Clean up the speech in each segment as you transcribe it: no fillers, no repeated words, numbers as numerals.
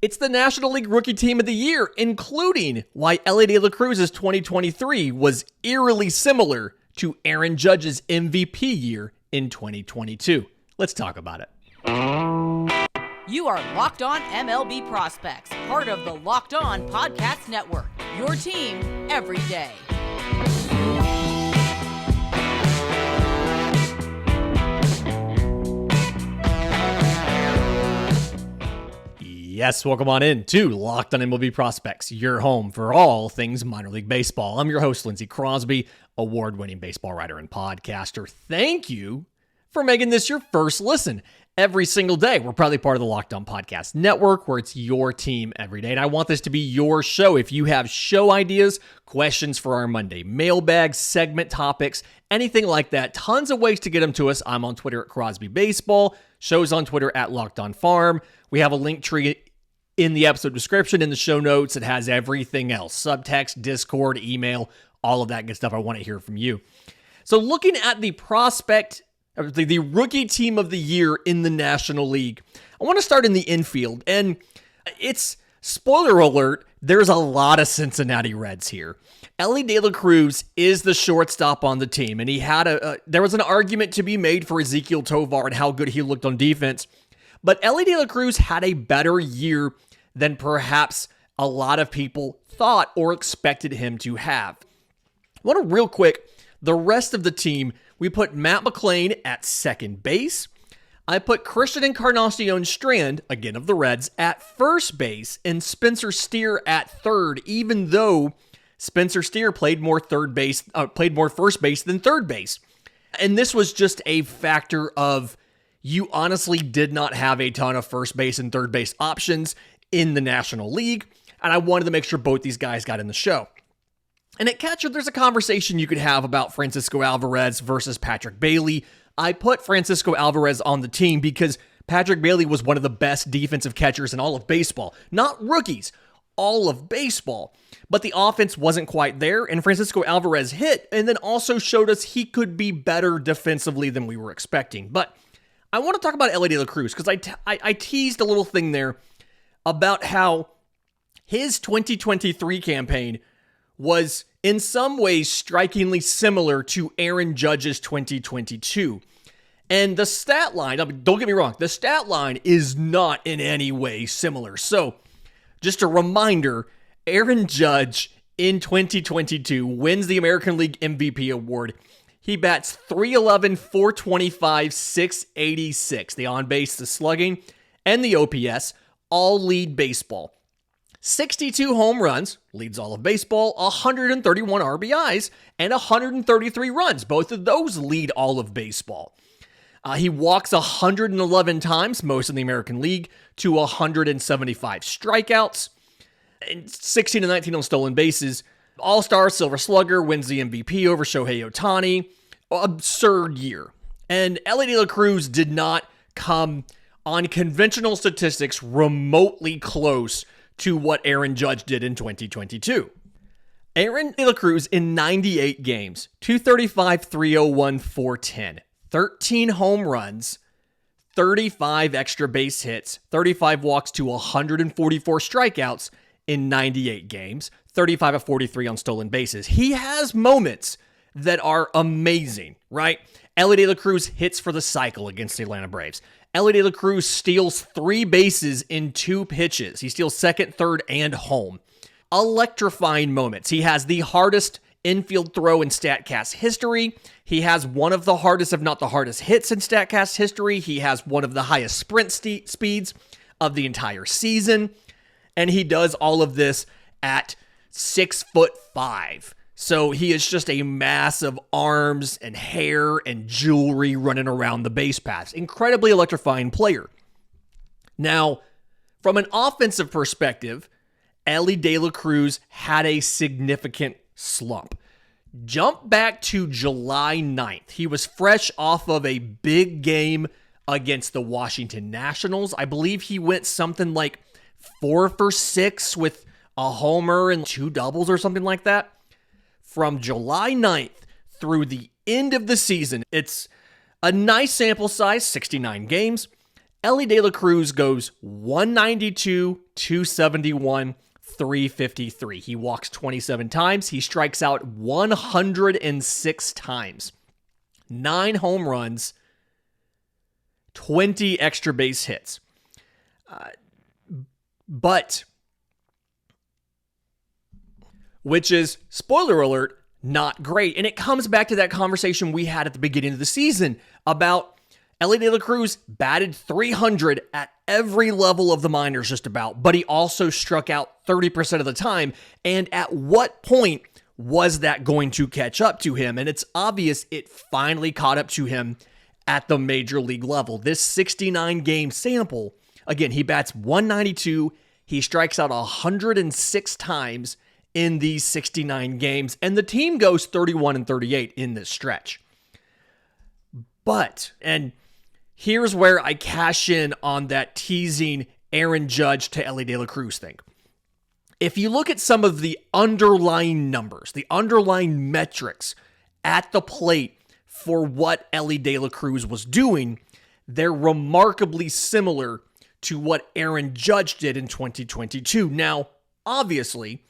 It's the National League Rookie Team of the Year, including why Elly De La Cruz's 2023 was eerily similar to Aaron Judge's MVP year in 2022. Let's talk about it. You are Locked On MLB Prospects, part of the Locked On Podcast Network, your team every day. Yes, welcome on in to Locked On MLB Prospects, your home for all things minor league baseball. I'm your host, Lindsay Crosby, award-winning baseball writer and podcaster. Thank you for making this your first listen every single day. We're proudly part of the Locked On Podcast Network, where it's your team every day. And I want this to be your show. If you have show ideas, questions for our Monday mailbag, segment topics, anything like that, tons of ways to get them to us. I'm on Twitter at Crosby Baseball. Show's on Twitter at Locked On Farm. We have a link tree in the episode description, in the show notes. It has everything else: subtext, Discord, email, all of that good stuff. I want to hear from you. So looking at the the rookie team of the year in the National League, I want to start in the infield. And it's, spoiler alert, there's a lot of Cincinnati Reds here. Elly De La Cruz is the shortstop on the team, and he had there was an argument to be made for Ezequiel Tovar and how good he looked on defense. But Elly De La Cruz had a better year than perhaps a lot of people thought or expected him to have. I want to real quick, the rest of the team, we put Matt McLain at second base. I put Christian Encarnacion Strand, again of the Reds, at first base, and Spencer Steer at third, even though Spencer Steer played more first base than third base. And this was just a factor of, you honestly did not have a ton of first base and third base options in the National League, and I wanted to make sure both these guys got in the show. And at catcher, there's a conversation you could have about Francisco Alvarez versus Patrick Bailey. I put Francisco Alvarez on the team because Patrick Bailey was one of the best defensive catchers in all of baseball. Not rookies, all of baseball. But the offense wasn't quite there, and Francisco Alvarez hit, and then also showed us he could be better defensively than we were expecting. But I want to talk about Elly De La Cruz because I teased a little thing there about how his 2023 campaign was in some ways strikingly similar to Aaron Judge's 2022. And the stat line, don't get me wrong, the stat line is not in any way similar. So just a reminder, Aaron Judge in 2022 wins the American League MVP award. He bats .311, .425, .686. The on-base, the slugging, and the OPS all lead baseball. 62 home runs, leads all of baseball, 131 RBIs, and 133 runs. Both of those lead all of baseball. He walks 111 times, most in the American League, to 175 strikeouts, and 16 and 19 on stolen bases. All-Star Silver Slugger, wins the MVP over Shohei Ohtani. Absurd year. And Elly De La Cruz did not come on conventional statistics remotely close to what Aaron Judge did in 2022. Aaron De La Cruz in 98 games, .235, .301, .410, 13 home runs, 35 extra base hits, 35 walks to 144 strikeouts in 98 games, 35 of 43 on stolen bases. He has moments that are amazing, right? Elly De La Cruz hits for the cycle against the Atlanta Braves. Elly De La Cruz steals 3 bases in 2 pitches. He steals second, third, and home. Electrifying moments. He has the hardest infield throw in StatCast history. He has one of the hardest, if not the hardest, hits in StatCast history. He has one of the highest sprint speeds of the entire season. And he does all of this at 6'5". So he is just a mass of arms and hair and jewelry running around the base paths. Incredibly electrifying player. Now, from an offensive perspective, Elly De La Cruz had a significant slump. Jump back to July 9th. He was fresh off of a big game against the Washington Nationals. I believe he went something like 4 for 6 with a homer and 2 doubles or something like that. From July 9th through the end of the season, it's a nice sample size, 69 games. Elly De La Cruz goes 192, 271, 353. He walks 27 times. He strikes out 106 times. 9 home runs, 20 extra base hits. Which is, spoiler alert, not great. And it comes back to that conversation we had at the beginning of the season about Elly De La Cruz batted 300 at every level of the minors just about, but he also struck out 30% of the time. And at what point was that going to catch up to him? And it's obvious it finally caught up to him at the major league level. This 69-game sample, again, he bats 192, he strikes out 106 times in these 69 games, and the team goes 31-38 in this stretch. But, and here's where I cash in on that teasing Aaron Judge to Elly De La Cruz thing. If you look at some of the underlying numbers, the underlying metrics at the plate for what Elly De La Cruz was doing, they're remarkably similar to what Aaron Judge did in 2022. Now, obviously,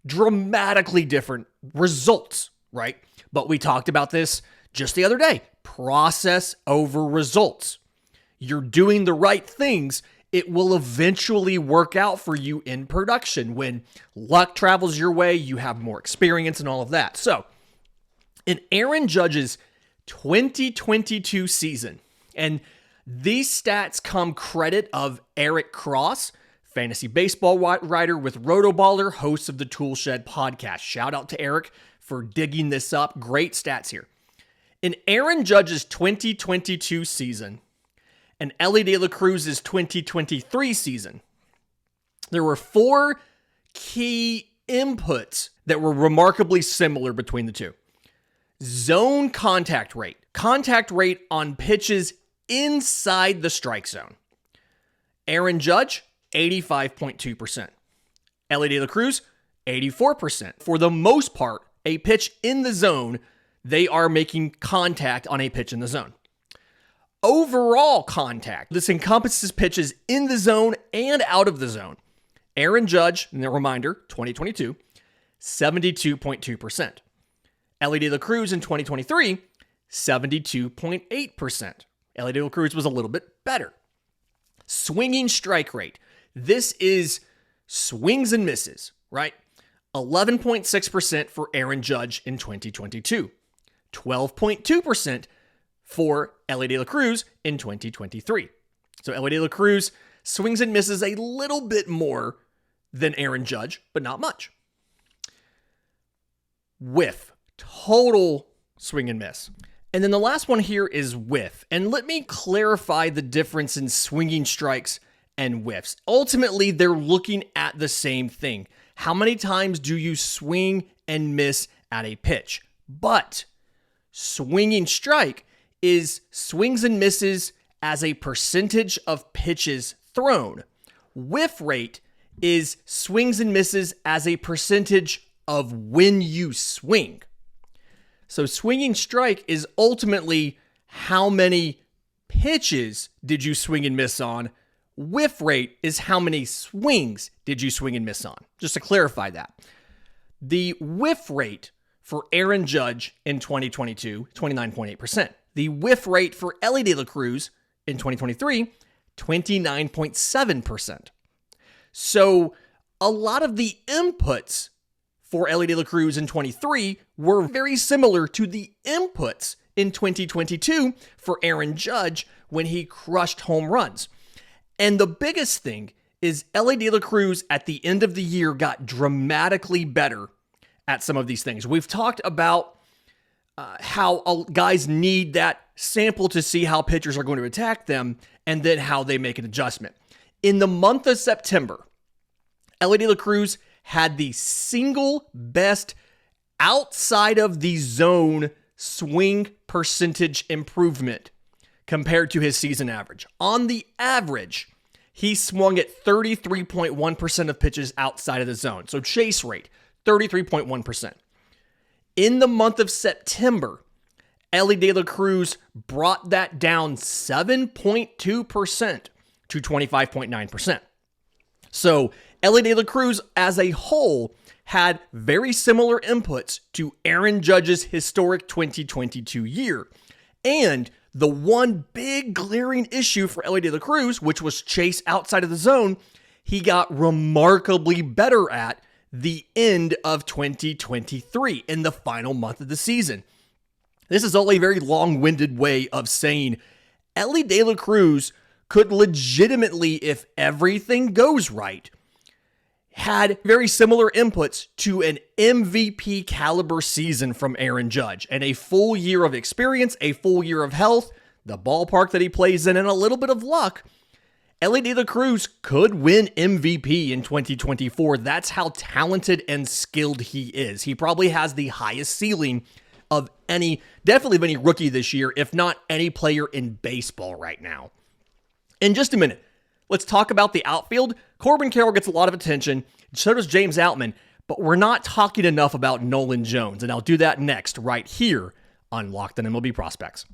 dramatically different results, right? But we talked about this just the other day. Process over results. You're doing the right things, it will eventually work out for you in production. When luck travels your way, you have more experience and all of that. So, in Aaron Judge's 2022 season, and these stats come credit of Eric Cross, fantasy baseball writer with Rotoballer, host of the Toolshed podcast. Shout out to Eric for digging this up. Great stats here. In Aaron Judge's 2022 season and Elly De La Cruz's 2023 season, there were 4 key inputs that were remarkably similar between the two. Zone contact rate on pitches inside the strike zone. Aaron Judge, 85.2%. Elly De La Cruz, 84%. For the most part, a pitch in the zone, they are making contact on a pitch in the zone. Overall contact, this encompasses pitches in the zone and out of the zone. Aaron Judge, and a reminder, 2022, 72.2%. Elly De La Cruz in 2023, 72.8%. Elly De La Cruz was a little bit better. Swinging strike rate. This is swings and misses, right? 11.6% for Aaron Judge in 2022. 12.2% for Elly De La Cruz in 2023. So Elly De La Cruz swings and misses a little bit more than Aaron Judge, but not much. Whiff. Total swing and miss. And then the last one here is whiff. And let me clarify the difference in swinging strikes and whiffs. Ultimately, they're looking at the same thing. How many times do you swing and miss at a pitch? But swinging strike is swings and misses as a percentage of pitches thrown. Whiff rate is swings and misses as a percentage of when you swing. So swinging strike is ultimately how many pitches did you swing and miss on. Whiff rate is how many swings did you swing and miss on. Just to clarify that. The whiff rate for Aaron Judge in 2022, 29.8%. The whiff rate for Elly De La Cruz in 2023, 29.7%. So a lot of the inputs for Elly De La Cruz in 23 were very similar to the inputs in 2022 for Aaron Judge when he crushed home runs. And the biggest thing is Elly De La Cruz at the end of the year got dramatically better at some of these things. We've talked about how guys need that sample to see how pitchers are going to attack them and then how they make an adjustment. In the month of September, Elly De La Cruz had the single best outside of the zone swing percentage improvement compared to his season average. On the average, he swung at 33.1% of pitches outside of the zone. So chase rate, 33.1%. In the month of September, Elly De La Cruz brought that down 7.2% to 25.9%. So Elly De La Cruz as a whole had very similar inputs to Aaron Judge's historic 2022 year. And the one big glaring issue for Elly De La Cruz, which was chase outside of the zone, he got remarkably better at the end of 2023 in the final month of the season. This is all a very long-winded way of saying Elly De La Cruz could legitimately, if everything goes right, had very similar inputs to an MVP caliber season from Aaron Judge, and a full year of experience, a full year of health, the ballpark that he plays in, and a little bit of luck. Elly De La Cruz could win MVP in 2024. That's how talented and skilled he is. He probably has the highest ceiling of definitely of any rookie this year, if not any player in baseball right now. In just a minute, let's talk about the outfield. Corbin Carroll gets a lot of attention. So does James Outman. But we're not talking enough about Nolan Jones. And I'll do that next, right here on Locked On MLB Prospects.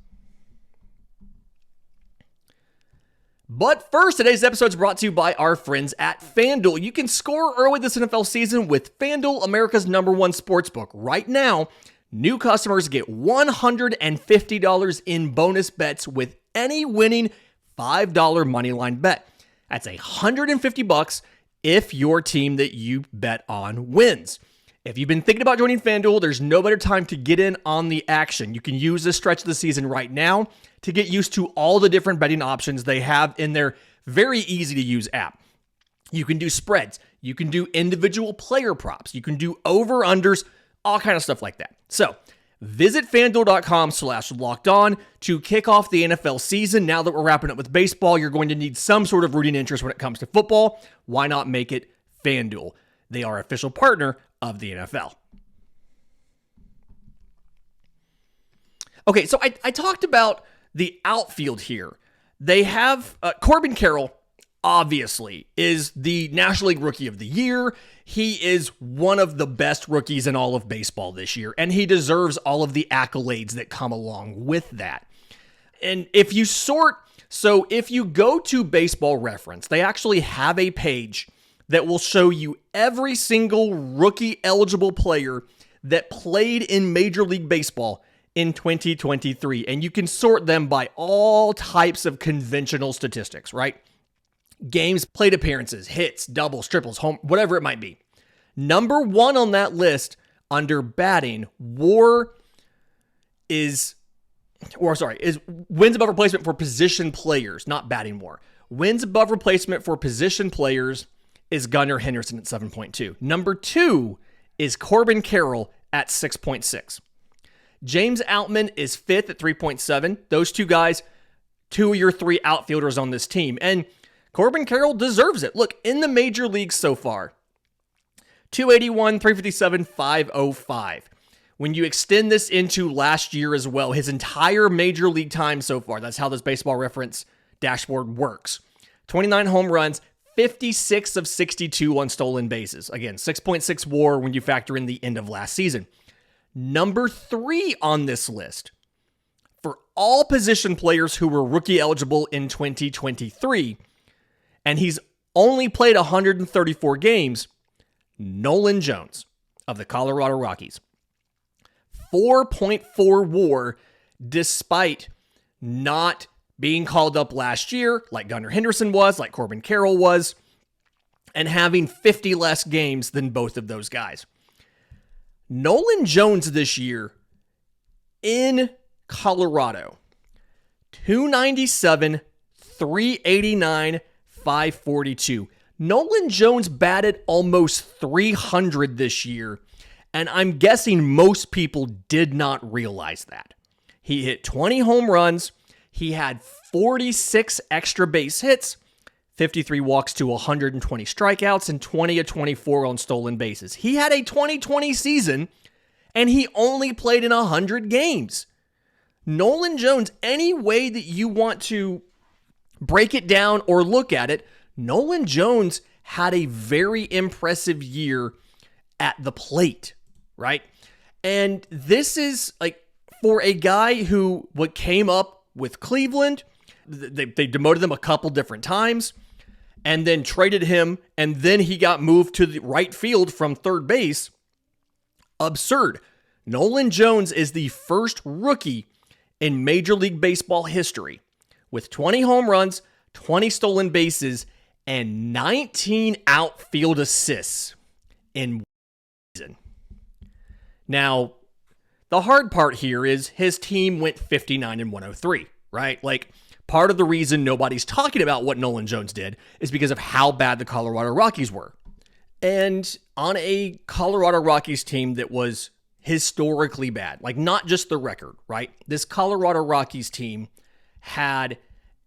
But first, today's episode is brought to you by our friends at FanDuel. You can score early this NFL season with FanDuel, America's #1 sportsbook. Right now, new customers get $150 in bonus bets with any winning $5 moneyline bet. That's $150 if your team that you bet on wins. If you've been thinking about joining FanDuel, there's no better time to get in on the action. You can use this stretch of the season right now to get used to all the different betting options they have in their very easy-to-use app. You can do spreads. You can do individual player props. You can do over-unders, all kind of stuff like that. So visit FanDuel.com/lockedon to kick off the NFL season. Now that we're wrapping up with baseball, you're going to need some sort of rooting interest when it comes to football. Why not make it FanDuel? They are official partner of the NFL. Okay, so I talked about the outfield here. They have Corbin Carroll, obviously, is the National League Rookie of the Year. He is one of the best rookies in all of baseball this year, and he deserves all of the accolades that come along with that. And if you go to Baseball Reference, they actually have a page that will show you every single rookie-eligible player that played in Major League Baseball in 2023, and you can sort them by all types of conventional statistics, right? Games, plate appearances, hits, doubles, triples, home, whatever it might be. Number one on that list under batting, is wins above replacement for position players, not batting WAR. Wins above replacement for position players is Gunnar Henderson at 7.2. Number two is Corbin Carroll at 6.6. James Outman is fifth at 3.7. Those two guys, two of your three outfielders on this team. And Corbin Carroll deserves it. Look, in the major leagues so far, 281, 357, 505. When you extend this into last year as well, his entire major league time so far, that's how this Baseball Reference dashboard works. 29 home runs, 56 of 62 on stolen bases. Again, 6.6 WAR when you factor in the end of last season. Number three on this list for all position players who were rookie eligible in 2023, and he's only played 134 games, Nolan Jones of the Colorado Rockies. 4.4 WAR despite not being called up last year like Gunnar Henderson was, like Corbin Carroll was, and having 50 less games than both of those guys. Nolan Jones this year in Colorado, 297, 389, 542. Nolan Jones batted almost 300 this year, and I'm guessing most people did not realize that. He hit 20 home runs, he had 46 extra base hits, 53 walks to 120 strikeouts, and 20 of 24 on stolen bases. He had a 2020 season, and he only played in 100 games. Nolan Jones, any way that you want to break it down or look at it, Nolan Jones had a very impressive year at the plate, right? And this is like for a guy who came up with Cleveland, they demoted them a couple different times. and then traded him, and then he got moved to the right field from third base. Absurd. Nolan Jones is the first rookie in Major League Baseball history with 20 home runs, 20 stolen bases, and 19 outfield assists in one season. Now, the hard part here is his team went 59-103, right? Like, part of the reason nobody's talking about what Nolan Jones did is because of how bad the Colorado Rockies were. And on a Colorado Rockies team that was historically bad, like not just the record, right? This Colorado Rockies team had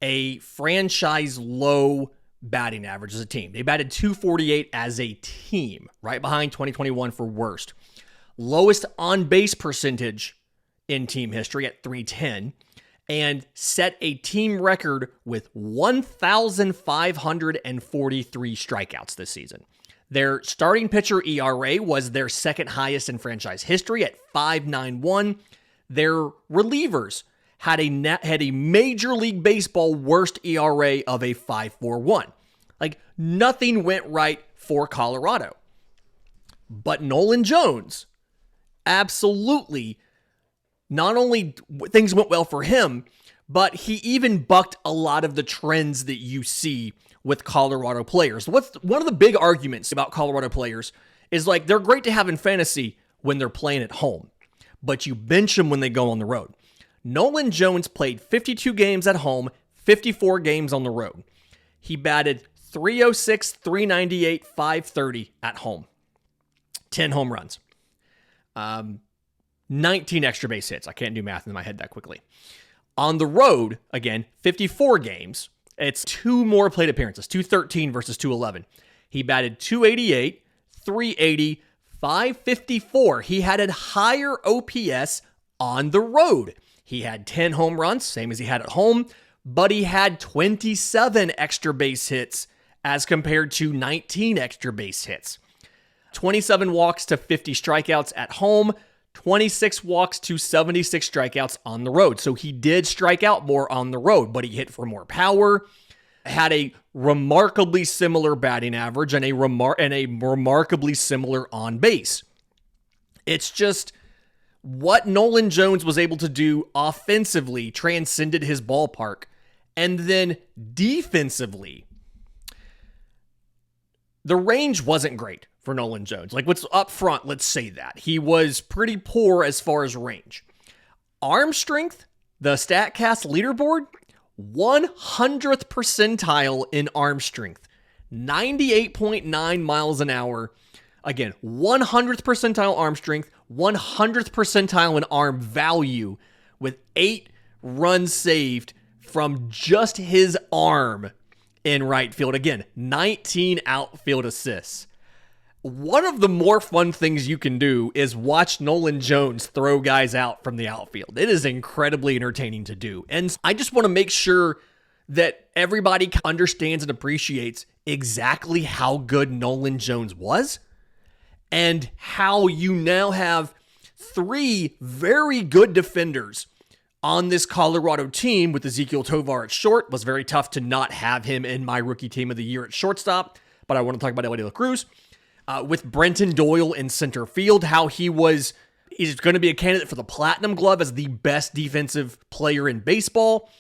a franchise low batting average as a team. They batted .248 as a team, right behind 2021 for worst. Lowest on-base percentage in team history at .310, and set a team record with 1,543 strikeouts this season. Their starting pitcher ERA was their second highest in franchise history at 5.91. Their relievers had a Major League Baseball worst ERA of a 5.41. Like, nothing went right for Colorado. But Nolan Jones, absolutely, not only things went well for him, but he even bucked a lot of the trends that you see with Colorado players. One of the big arguments about Colorado players is, like, they're great to have in fantasy when they're playing at home, but you bench them when they go on the road. Nolan Jones played 52 games at home, 54 games on the road. He batted .306, .398, .530 at home. 10 home runs. 19 extra base hits. I can't do math in my head that quickly. On the road, again, 54 games. It's 2 more plate appearances, 213 versus 211. He batted .288, .380, .554. He had a higher OPS on the road. He had 10 home runs, same as he had at home, but he had 27 extra base hits as compared to 19 extra base hits. 27 walks to 50 strikeouts at home, 26 walks to 76 strikeouts on the road. So he did strike out more on the road, but he hit for more power, had a remarkably similar batting average, and a remarkably similar on base. It's just what Nolan Jones was able to do offensively transcended his ballpark. And then defensively, the range wasn't great for Nolan Jones. Like, what's up front, let's say that. He was pretty poor as far as range. Arm strength, the StatCast leaderboard, 100th percentile in arm strength. 98.9 miles an hour. Again, 100th percentile arm strength, 100th percentile in arm value, with 8 runs saved from just his arm in right field. Again, 19 outfield assists. One of the more fun things you can do is watch Nolan Jones throw guys out from the outfield. It is incredibly entertaining to do. And I just want to make sure that everybody understands and appreciates exactly how good Nolan Jones was, and how you now have 3 very good defenders on this Colorado team with Ezequiel Tovar at short. It was very tough to not have him in my rookie team of the year at shortstop, but I want to talk about Elly De La Cruz. With Brenton Doyle in center field, how he's going to be a candidate for the Platinum Glove as the best defensive player in baseball.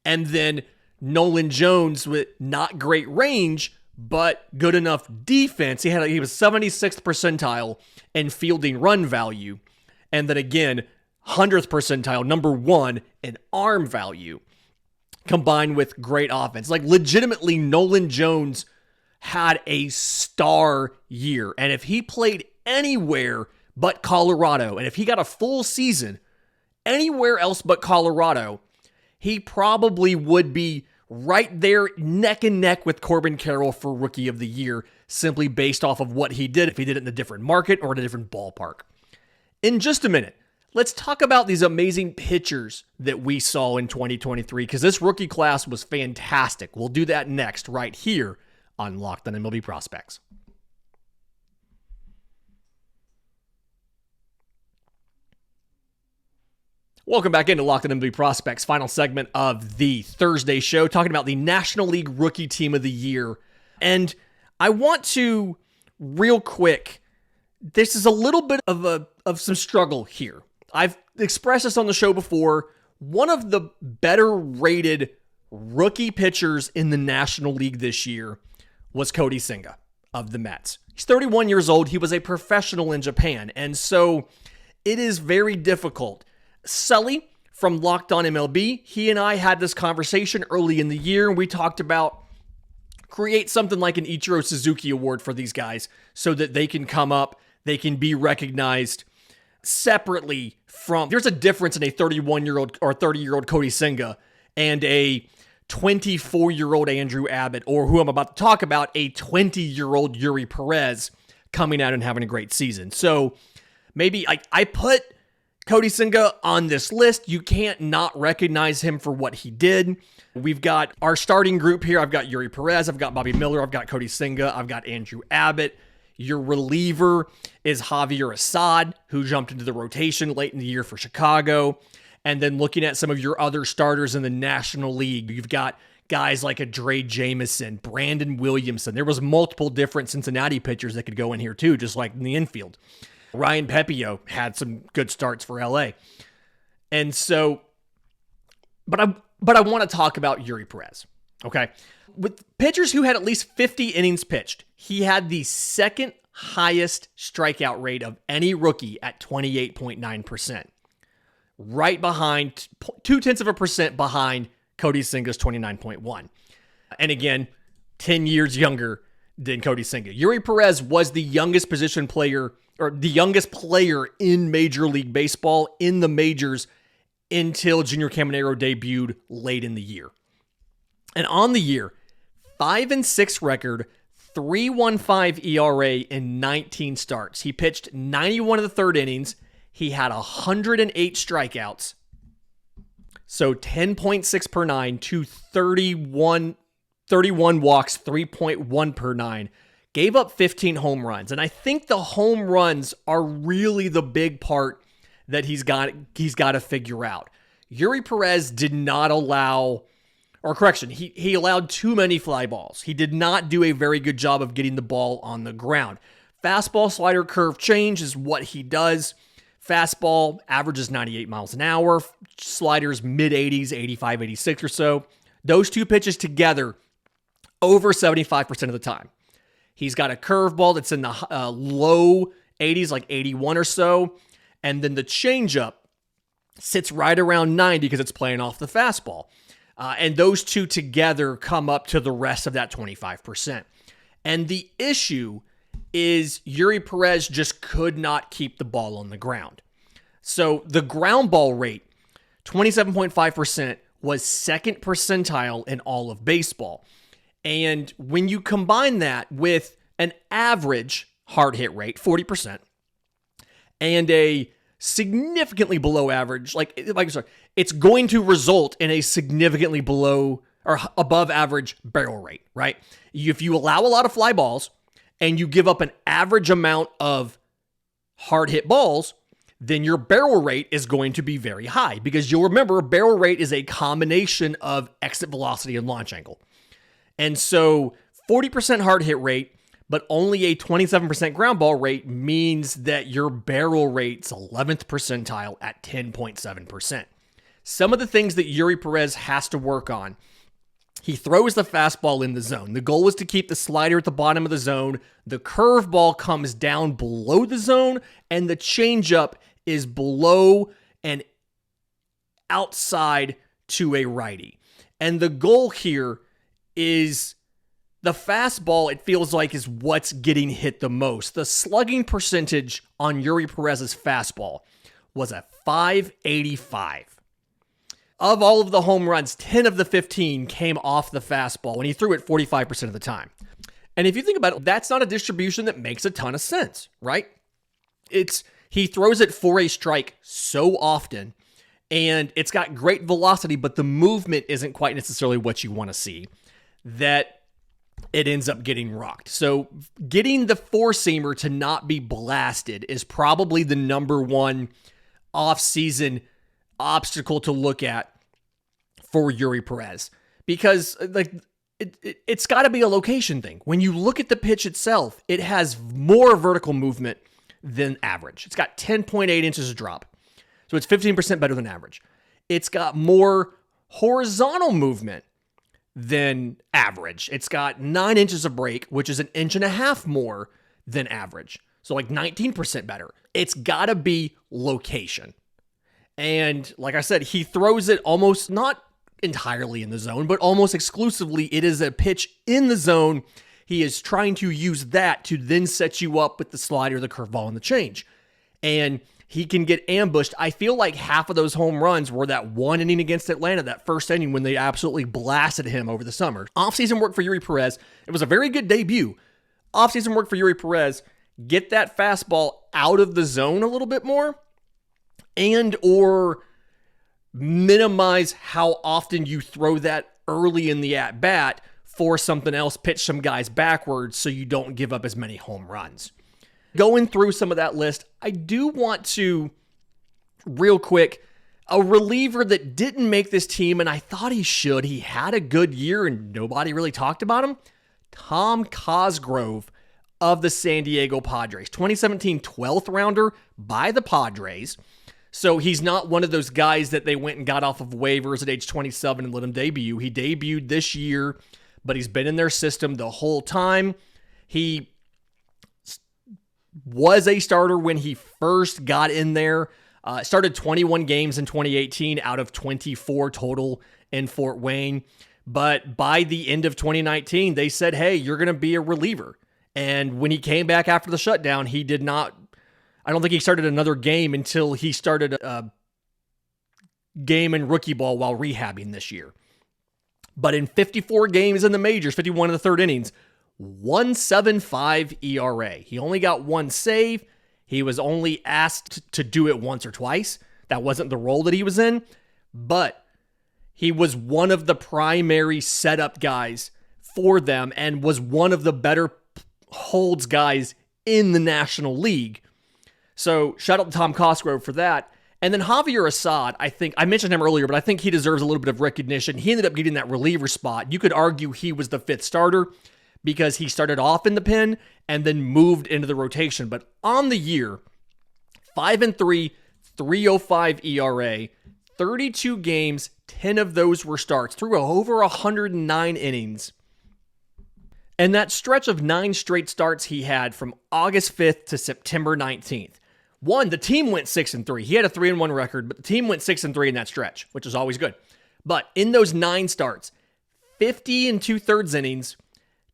And then Nolan Jones with not great range, but good enough defense. He was 76th percentile in fielding run value. And then again, 100th percentile, number 1 in arm value, combined with great offense. Like, legitimately, Nolan Jones had a star year. And if he played anywhere but Colorado, and if he got a full season anywhere else but Colorado, he probably would be right there neck and neck with Corbin Carroll for Rookie of the Year, simply based off of what he did, if he did it in a different market or in a different ballpark. In just a minute, let's talk about these amazing pitchers that we saw in 2023, because this rookie class was fantastic. We'll do that next, right here on Locked On MLB Prospects. Welcome back into Locked On MLB Prospects, final segment of the Thursday show, talking about the National League Rookie Team of the Year And I want to, real quick, this is a little bit of some struggle here. I've expressed this on the show before. One of the better rated rookie pitchers in the National League this year was Cody Senga of the Mets. He's 31 years old. He was a professional in Japan. And so it is very difficult. Sully from Locked On MLB, he and I had this conversation early in the year, and we talked about create something like an Ichiro Suzuki Award for these guys so that they can come up, they can be recognized separately from, there's a difference in a 31-year-old or 30-year-old Cody Senga and a 24-year-old Andrew Abbott, or who I'm about to talk about, a 20-year-old Eury Perez coming out and having a great season. So maybe I put Cody Senga on this list. You can't not recognize him for what he did. We've got our starting group here. I've got Eury Perez, I've got Bobby Miller, I've got Cody Senga, I've got Andrew Abbott. Your reliever is Javier Assad, who jumped into the rotation late in the year for Chicago. And then looking at some of your other starters in the National League, you've got guys like a Dre Jameson, Brandon Williamson. There was multiple different Cincinnati pitchers that could go in here too, just like in the infield. Ryan Pepio had some good starts for LA. And so, but I want to talk about Eury Perez, okay? With pitchers who had at least 50 innings pitched, he had the second highest strikeout rate of any rookie at 28.9%. Right behind, 0.2% behind Cody Senga's 29.1. And again, 10 years younger than Cody Senga. Eury Perez was the youngest position player, or the youngest player in Major League Baseball in the majors until Junior Caminero debuted late in the year. And on the year, 5-6 record, 3.15 ERA in 19 starts. He pitched 91 of the third innings. He had 108 strikeouts, so 10.6 per nine to 31 walks, 3.1 per nine. Gave up 15 home runs, and I think the home runs are really the big part that he's got to figure out. Eury Perez did not allow, or correction, he allowed too many fly balls. He did not do a very good job of getting the ball on the ground. Fastball, slider, curve change is what he does. Fastball averages 98 miles an hour. Sliders mid-80s, 85, 86 or so. Those two pitches together over 75% of the time. He's got a curveball that's in the low 80s, like 81 or so. And then the changeup sits right around 90 because it's playing off the fastball. And those two together come up to the rest of that 25%. And the issue is Eury Perez just could not keep the ball on the ground. So the ground ball rate, 27.5%, was second percentile in all of baseball. And when you combine that with an average hard hit rate, 40%, and a significantly below average, it's going to result in a significantly below or above average barrel rate, right? If you allow a lot of fly balls and you give up an average amount of hard hit balls, then your barrel rate is going to be very high, because you'll remember barrel rate is a combination of exit velocity and launch angle. And so 40% hard hit rate, but only a 27% ground ball rate means that your barrel rate's 11th percentile at 10.7%. Some of the things that Eury Perez has to work on: he throws the fastball in the zone. The goal is to keep the slider at the bottom of the zone. The curveball comes down below the zone, and the changeup is below and outside to a righty. And the goal here is the fastball, it feels like, is what's getting hit the most. The slugging percentage on Eury Perez's fastball was a .585. Of all of the home runs, 10 of the 15 came off the fastball, and he threw it 45% of the time. And if you think about it, that's not a distribution that makes a ton of sense, right? He throws it for a strike so often, and it's got great velocity, but the movement isn't quite necessarily what you want to see, that it ends up getting rocked. So getting the four-seamer to not be blasted is probably the number one off-season obstacle to look at for Eury Perez. Because it's got to be a location thing. When you look at the pitch itself, it has more vertical movement than average. It's got 10.8 inches of drop. So it's 15% better than average. It's got more horizontal movement than average. It's got 9 inches of break, which is 1.5 inches more than average. So like 19% better. It's got to be location. And like I said, he throws it almost not entirely in the zone, but almost exclusively. It is a pitch in the zone. He is trying to use that to then set you up with the slider, the curveball, and the change. And he can get ambushed. I feel like half of those home runs were that one inning against Atlanta, that first inning when they absolutely blasted him over the summer. Offseason work for Eury Perez. It was a very good debut. Offseason work for Eury Perez. Get that fastball out of the zone a little bit more, and or minimize how often you throw that early in the at-bat for something else, pitch some guys backwards so you don't give up as many home runs. Going through some of that list, I do want to, real quick, a reliever that didn't make this team, and I thought he should. He had a good year, and nobody really talked about him. Tom Cosgrove of the San Diego Padres. 2017 12th rounder by the Padres. So he's not one of those guys that they went and got off of waivers at age 27 and let him debut. He debuted this year, but he's been in their system the whole time. He was a starter when he first got in there. Started 21 games in 2018 out of 24 total in Fort Wayne. But by the end of 2019, they said, hey, you're going to be a reliever. And when he came back after the shutdown, he did not, I don't think he started another game until he started a game in rookie ball while rehabbing this year. But in 54 games in the majors, 51 in the third innings, 1.75 ERA. He only got one save. He was only asked to do it once or twice. That wasn't the role that he was in, but he was one of the primary setup guys for them and was one of the better holds guys in the National League. So shout out to Tom Cosgrove for that. And then Javier Assad, I think, I mentioned him earlier, but I think he deserves a little bit of recognition. He ended up getting that reliever spot. You could argue he was the fifth starter because he started off in the pen and then moved into the rotation. But on the year, 5-3, 3.05 ERA, 32 games, 10 of those were starts, threw over 109 innings. And that stretch of 9 straight starts he had from August 5th to September 19th. One, the team went 6-3. He had a 3-1 record, but the team went 6-3 in that stretch, which is always good. But in those 9 starts, 50 2/3 innings,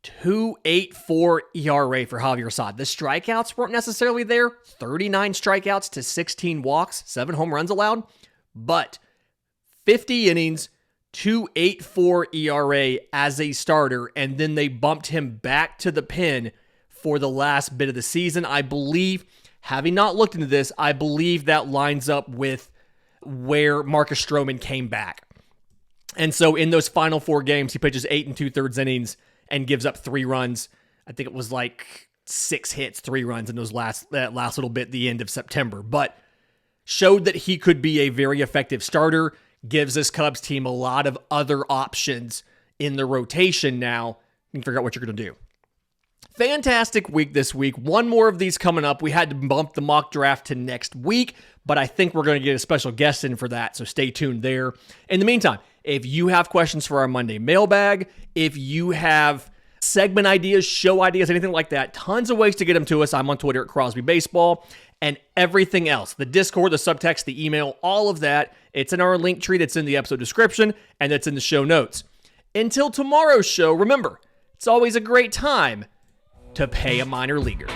2.84 ERA for Javier Assad. The strikeouts weren't necessarily there. 39 strikeouts to 16 walks, 7 home runs allowed. But 50 innings, 2.84 ERA as a starter, and then they bumped him back to the pen for the last bit of the season. I believe, having not looked into this, I believe that lines up with where Marcus Stroman came back. And so in those final 4 games, he pitches 8 2/3 innings and gives up 3 runs. I think it was like 6 hits, 3 runs in that last little bit, the end of September. But showed that he could be a very effective starter. Gives this Cubs team a lot of other options in the rotation now. You can figure out what you're going to do. Fantastic week this week. One more of these coming up. We had to bump the mock draft to next week, but I think we're going to get a special guest in for that, so stay tuned there. In the meantime, if you have questions for our Monday mailbag, if you have segment ideas, show ideas, anything like that, tons of ways to get them to us. I'm on Twitter at Crosby Baseball, and everything else, the Discord, the subtext, the email, all of that, it's in our link tree that's in the episode description, and it's in the show notes. Until tomorrow's show, remember, it's always a great time to pay a minor leaguer.